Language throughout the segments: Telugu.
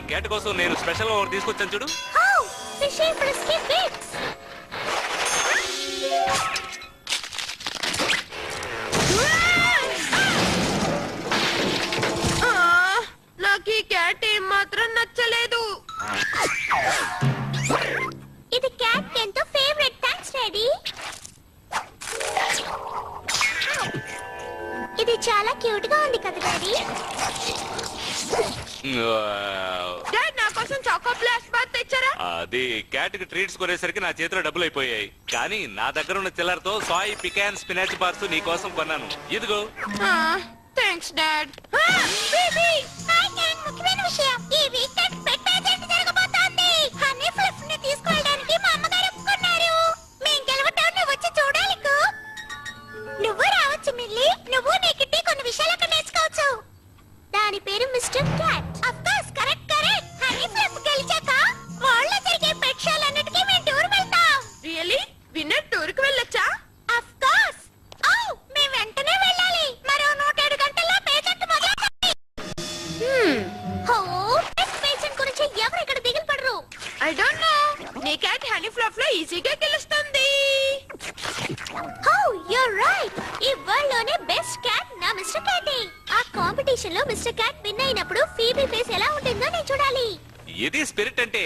క్యాట్ కోసం నేను స్పెషల్ గా ఒకటి తీసుకొచ్చాను చూడు. నాకు ఈ క్యాట్ ఏం మాత్రం నచ్చలేదు. ఇది క్యాట్ ఎంతో ఫేవరెట్. Thanks daddy. ఇది చాలా క్యూట్ గా ఉంది కదా డాడీ. డాడ్ నా కోసం చాకో బ్లాస్ట్ బాత్ తెచ్చారా? అది క్యాట్ కి ట్రీట్స్ కొనేసరికి నా చేతిలో డబ్బులు అయిపోయాయి. కానీ నా దగ్గర ఉన్న చిల్లరతో సాయ్ పికాన్ స్పినాచ్ బార్స్ నీ కోసం కొన్నాను. ఇదిగో. Thanks dad. Baby hi cat. ముఖ్యమైన విషయం, ఈ వీకెండ్ పెట్ పేజెంట్ జరగబోతోంది. హనీ ఫ్లఫ్ ని తీసుకెళ్ళడానికి మా అమ్మగారు ఒప్పుకున్నారు. మేం గెలవటం నువ్వు వచ్చి చూడాలి. నువ్వు రావచ్చు మిల్లీ. నువ్వు నీ కిట్టి కొన్ని విషయాలు అక్కడ నేర్చుకోవచ్చు. దాని పేరు mister cat. Of course correct correct. Honey fluff గెలిచాక వాళ్ళ జరిగే పెట్ షోలన్నిటికీ మేము టూర్ వెళ్తాం. రియల్లీ? విన్నర్ టూర్ కి వెళ్ళొచ్చా? Of course. మేము వెంటనే వెళ్ళాలి. మరో 107 గంటల్లో పేజెంట్ మొదలవుతుంది. పెట్ పేజెంట్ గురించి ఎవరు ఇక్కడ దిగులు పడరు. I don't know. నీ క్యాట్ హనీ ఫ్లఫ్ లో ఈజీగా గెలుస్తుంది. You're right. ఈ వరల్డ్ లోనే బెస్ట్ క్యాట్ నా మిస్టర్ క్యాటే. ఆ కాంపిటీషన్ లో మిస్టర్ క్యాట్ విన్ అయినప్పుడు ఫీబీ ఫేస్ ఎలా ఉంటుందో నేను చూడాలి. ఇది స్పిరిట్ అంటే.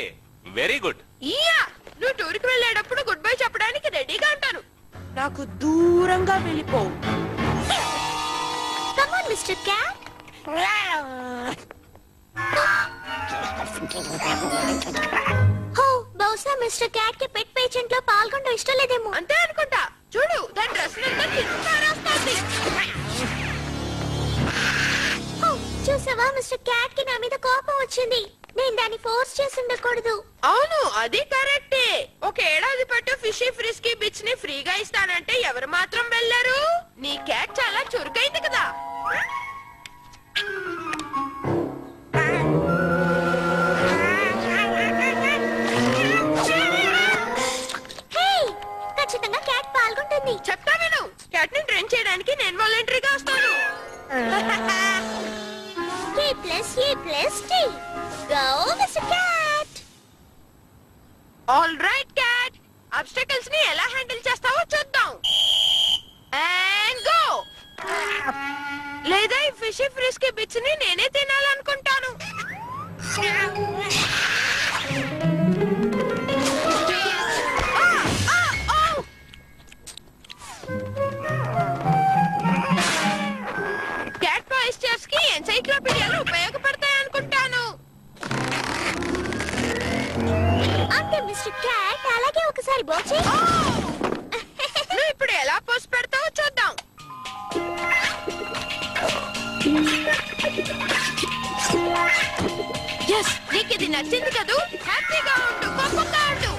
Very good. ఇయా నువ్వు టూర్ కి వెళ్ళేటప్పుడు గుడ్ బై చెప్పడానికి రెడీగా ఉంటాను. నాకు దూరంగా వెళ్ళిపో. Come on mister cat. బహుశా మిస్టర్ క్యాట్ కి పెట్ పేజెంట్ లో పాల్గొనడం ఇష్టం లేదేమో. అంతే అనుకుంటా. చూడు దాని డ్రెస్ చూసావా మిస్టర్ క్యాట్ కి నా మీద కోపం వచ్చింది. నేను దాన్ని ఫోర్స్ చేసి ఉండకూడదు. అవును అది కరెక్టే. ఒక ఏడాది పాటు ఫిషీ ఫ్రిస్కీ బీచ్ ని ఫ్రీగా ఇస్తానంటే ఎవరు మాత్రం వెళ్ళరు? నీ క్యాట్ చాలా చురుకైంది కదా. ఖచ్చితంగా క్యాట్ పాల్గొంటుంది. చెప్తా విను. క్యాట్ ని ట్రైన్ చేయడానికి నేను వాలంటరీగా వస్తాను. K+E+T. Go, Mr. Cat. All right cat. Obstacles ని ఎలా హ్యాండిల్ చేస్తావో చూద్దాం. And go. లేదా ఈ ఫిషీ ఫ్రిస్కీ బిచ్ ని నేనే తినాలనుకుంటాను. క్యాట్ మాయిశ్చర్స్ కి ఎన్సైక్లోపీడియాలు ఉపయోగపడతాయి అనుకుంటాను. అంతే మిస్టర్ క్యాట్. అలాగే ఒకసారి బోచి. నువ్వు ఇప్పుడు ఎలా పోసి పెడతావో చూద్దాం. ఎస్ నీకు ఇది నచ్చింది కదూ. హ్యాపీగా ఉండు, కోపంగా ఉండు.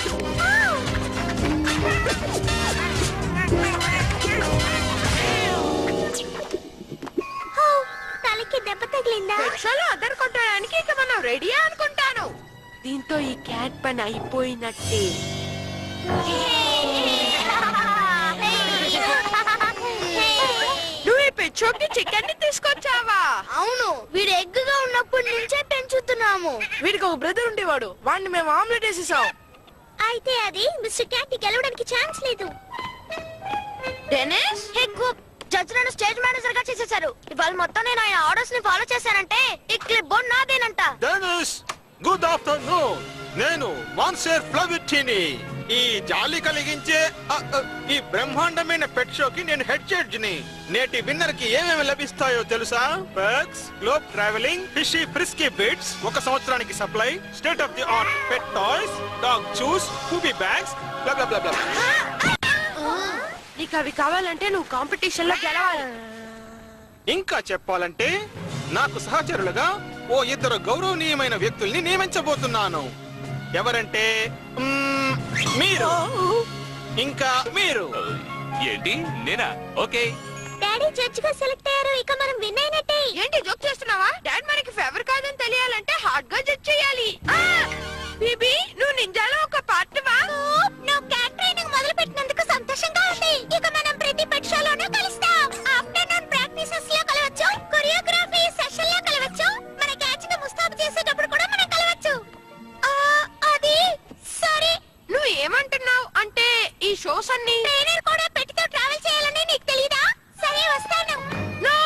తలకి దెబ్బ తగిలిందా? పెట్రోల్ అద్దరు కొట్టడానికి ఇక మనం రెడీ అనుకుంటాను. దీంతో ఈ క్యాట్ పని అయిపోయినట్టే. నువ్వు ఈ పెట్ షాప్ కి చికెన్ ని తీసుకొచ్చావా? అవును, వీడు ఎగ్గుగా ఉన్నప్పటి నుంచే పెంచుతున్నాము. వీడికి ఒక బ్రదర్ ఉండేవాడు. వాడిని మేము ఆమ్లెట్ వేసేసాం. అయితే అది మిస్టర్ క్యాట్ ని గెలవడానికి ఛాన్స్ లేదు. డెనిస్ జడ్జి నన్ను స్టేజ్ మేనేజర్ గా చేసేశారు. ఇవాళ మొత్తం నేను ఆయన ఆర్డర్స్ ని ఫాలో చేశానంటే ఈ క్లిప్ బోర్డ్ నాదేనంట. Denis good afternoon. నేను మాన్సర్ ఫ్లవిటీని. ఈ జాలి కలిగించే ఈ బ్రహ్మాండమైన పెట్ షోకి నేను హెడ్ జడ్జ్ ని. నేటి విన్నర్ కి ఏమేమి లభిస్తాయో తెలుసా? బర్గ్స్, globe travelling, fishy frisky bits, 1 సంవత్సరానికి supply, state of the art pet toys, dog chews, poopy bags, blah blah blah blah. నీకు అవి కావాలంటే నువ్వు కాంపిటీషన్ లో గెలవాలి. ఇంకా చెప్పాలంటే నాకు సహచరులుగా ఓ 2 గౌరవనీయమైన వ్యక్తుల్ని నియమించబోతున్నాను. ఎవరంటే మీరు, ఇంకా మీరు. ఏంటి నేనా? ఓకే. డాడీ జడ్జి గా సెలెక్ట్ అయ్యారు. ఇక మనం విన్ అయినట్టే. ఏంటి జోక్ చేస్తున్నావా? డాడ్ మనకి ఫేవర్ కాదని తెలియాలంటే హార్డ్ గా జడ్జ్ చేయాలి. బీబీ నువ్వు నింజాలో ఒక పార్ట్ వా. నువ్వు క్యాట్ ట్రైనింగ్ మొదలు పెట్టినందుకు సంతోషంగా ఉంది. ఇక మనం ప్రతి పెట్ షోలోనూ కలుస్తాం. ఆఫ్టర్నూన్ ప్రాక్టీసెస్ లో కలవచ్చు, కొరియోగ్రఫీ సెషన్ లో కలవచ్చు, మన క్యాచ్ ని ముస్తాబు చేసేటప్పుడు కూడా మనం కలవచ్చు. ట్రైనర్ కూడా పెట్టితో ట్రావెల్ చేయాలని నీకు తెలీదా? సరే వస్తాను. నో,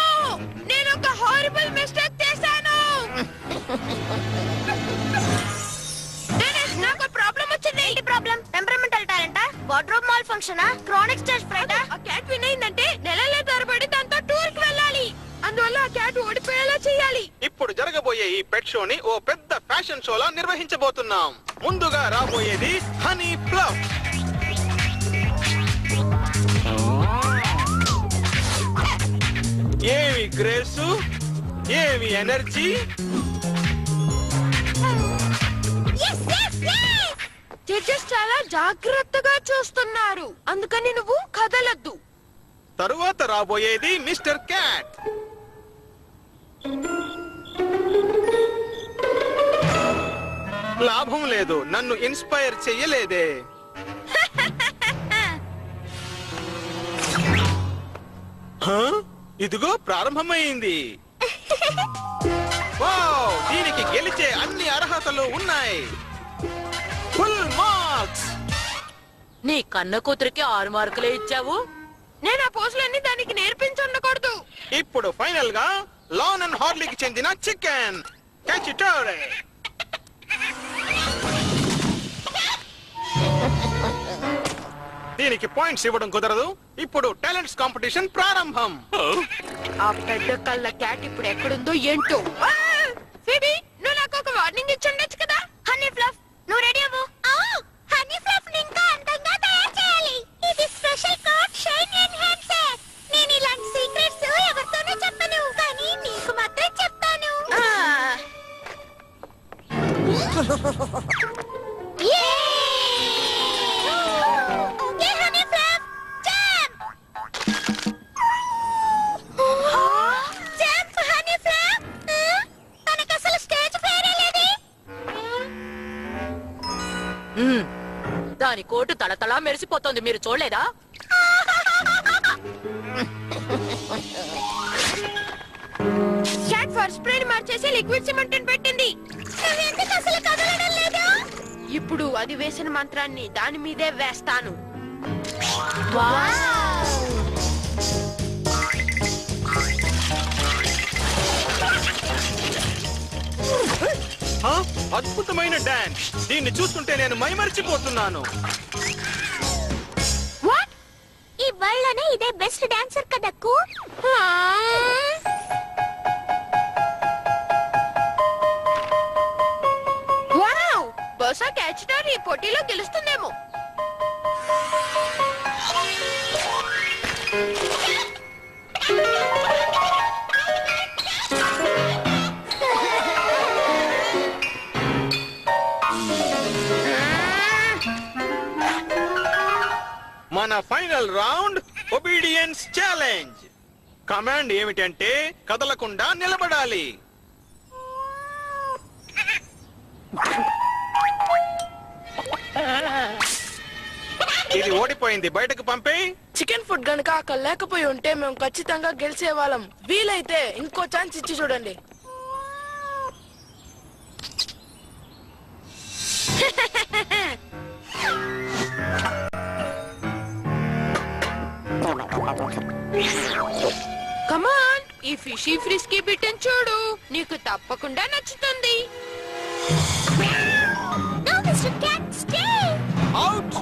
నేను ఒక హారిబుల్ మిస్టేక్ చేశాను. డెనిస్, నాకు ప్రాబ్లం వచ్చింది. ఏంటి ప్రాబ్లం? టెంపరమెంటల్ టాలెంటా? వార్డ్రోబ్ మాల్ ఫంక్షనా? క్రానిక్ స్టేజ్ ఫ్రైటా? ఆ క్యాట్ విన్ అయిందంటే నెలల తరబడి దాంతో టూర్ కి వెళ్ళాలి. అందువల్ల ఆ క్యాట్ ఓడిపోయేలా చేయాలి. ఇప్పుడు జరగబోయే ఈ పెట్ షోని ఓ పెద్ద ఫ్యాషన్ షోలా నిర్వహించబోతున్నాం. ముందుగా రాబోయేది హనీ ఫ్లఫ్. ఏమి గ్రేసు, ఏమి ఎనర్జీ. జడ్జెస్ చాలా జాగ్రత్తగా చూస్తున్నారు, అందుకని నువ్వు కదలద్దు. తరువాత రాబోయేది మిస్టర్ క్యాట్. లాభం లేదు, నన్ను ఇన్స్పైర్ చెయ్యలేదే. హా? ఇదిగో ప్రారంభమైంది. వావ్, దీనికి గెలిచే అన్ని అర్హతలు ఉన్నాయి. Full marks. నీ కన్న కూతురికి 6 మార్కులే ఇచ్చావు. నేను ఆ పోజులన్నీ దానికి నేర్పించుండకూడదు. ఇప్పుడు ఫైనల్ గా లాన్ అండ్ హార్లీకి చెందిన చికెన్ క్యాచిటోరే. దీనికి పాయింట్స్ ఇవ్వడం కుదరదు. ఇప్పుడు టాలెంట్స్ కాంపిటీషన్ ప్రారంభం. ఆ పెద్ద కళ్ళ క్యాట్ ఇప్పుడు ఎక్కడుందో ఏంటో. ఫిబి, నువ్వు నాకు ఒక వార్నింగ్ ఇచ్చుండొచ్చు కదా. హనీ ఫ్లఫ్, నువ్వు రెడీ అవ్వు. హనీ ఫ్లఫ్ ని ఇంకా అందంగా తయారు చేయాలి. ఇది స్పెషల్ కోట్ షైన్ ఎన్హాన్సర్. నేను ఇలాంటి సీక్రెట్స్ ఎవరితోనూ చెప్పను, కానీ నీకు మాత్రం చెప్తాను. Okay honey fluff, jump. Jump honey fluff. తనకు అసలు స్టేజ్ ఫేర్ లేదే. దాని కోటు తళతళా మెరిసిపోతోంది, మీరు చూడలేదా? క్యాట్ ఫర్ స్ప్రే మార్చేసి లిక్విడ్ సిమెంట్ పెట్టింది. నువ్వెందుకు అసలు కదలడం లేదు? ఇప్పుడు అది వేసిన మంత్రాన్ని దాని మీదే వేస్తాను. హా? అద్భుతమైన డాన్స్. దీన్ని చూస్తుంటే నేను మైమరిచిపోతున్నాను. వాట్? ఈ వరల్డ్ లోనే ఇదే బెస్ట్ డాన్సర్ కదక్కు. వావ్! బహుశా క్యాచిటార్ ఈ పోటీలో గెలుస్తుందేమో. మన final round obedience challenge. Command ఏమిటంటే కదలకుండా నిలబడాలి. ఇది ఓడిపోయింది, బయటకు పంపే. చికెన్ ఫుడ్ గనుక అక్కడ లేకపోయి ఉంటే మేము ఖచ్చితంగా గెలిచే వాళ్ళం. వీలైతే ఇంకో ఛాన్స్ ఇచ్చి చూడండి. కమాన్, ఈ ఫిషీ ఫ్రిస్కీ బిట్టని చూడు, నీకు తప్పకుండా నచ్చుతుంది. No mister cat, stay. Out.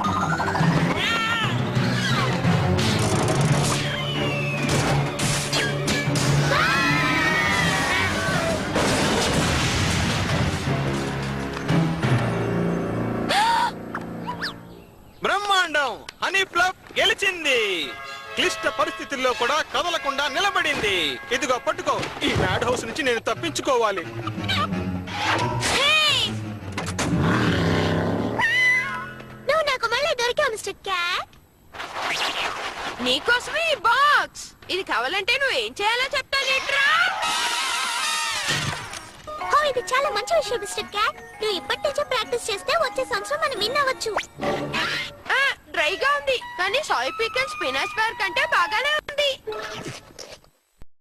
బ్రహ్మాండం, హనీ ఫ్లఫ్ గెలిచింది. క్లిష్ట పరిస్థితుల్లో కూడా కదలకుండా నిలబడింది. ఇదిగో పట్టుకో, ఈ మ్యాడ్ హౌస్ నుంచి నేను తప్పించుకోవాలి. నువ్వు నాకు మళ్ళీ దొరికావు మిస్టర్ క్యాట్. నీకోసమే ఈ బాక్స్. ఇది కావాలంటే నువ్వు ఏం చేయాలో చెప్తానేట్రా. ఇది చాలా మంచి విషయం మిస్టర్ క్యాట్. నువ్వు ఇప్పటి నుంచే ప్రాక్టీస్ చేస్తే వచ్చే సంవత్సరం మనం విన్ అవ్వచ్చు. డ్రైగా ఉంది, కానీ సాయి పికల్ స్పినాచ్ బార్ కంటే బాగానే